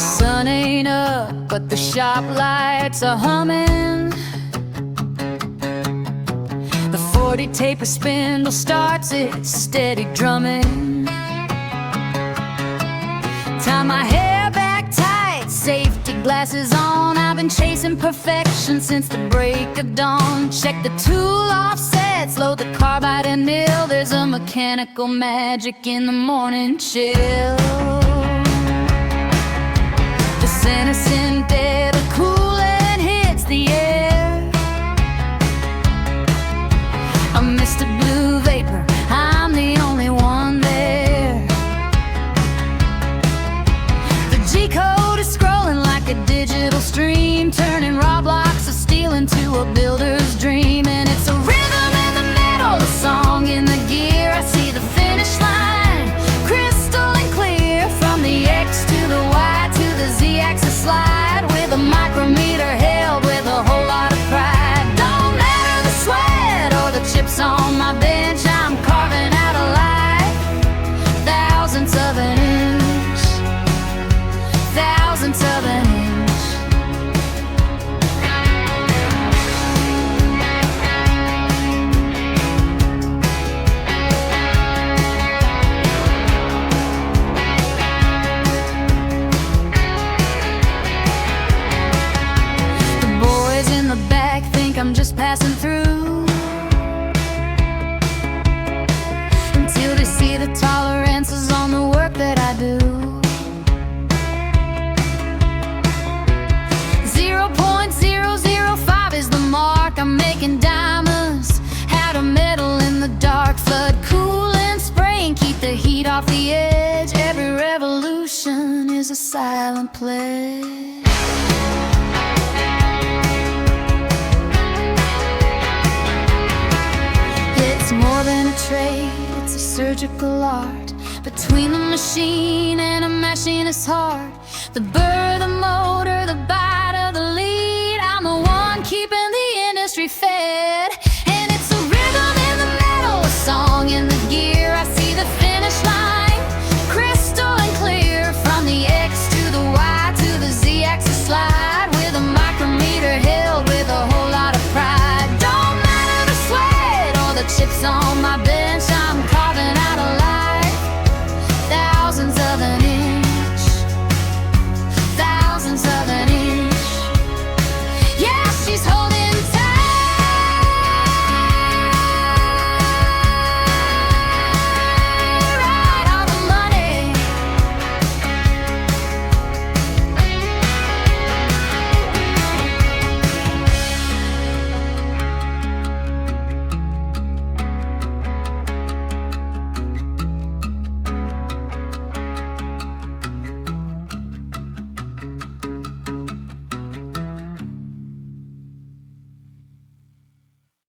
Sun ain't up, but the shop lights are humming. The 40 taper spindle starts its steady drumming. Tie my hair back tight, safety glasses on. I've been chasing perfection since the break of dawn. Check the tool offsets, load the carbide and mill. There's a mechanical magic in the morning chill. This innocent day, the coolant hits the air. A misty blue vapor, I'm the only one there. The G-code is scrolling like a digital stream, turning raw blocks of steel into a builder's dream. And it's a rhythm in the middle, a song in the gear. I see the finish line, crystal and clear. From the X to the Y to the Z-axis slide, with a micrometer held with a whole lot of pride. Don't matter the sweat or the chips on my bench, I'm carving out a life, thousandths of an inch, thousandths of an inch. I'm just passing through, until they see the tolerances on the work that I do. 0.005 is the mark. I'm making diamonds out of metal in the dark. Flood, cool and spray and keep the heat off the edge. Every revolution is a silent pledge. It's more than a trade, it's a surgical art, between the machine and a machinist's heart. The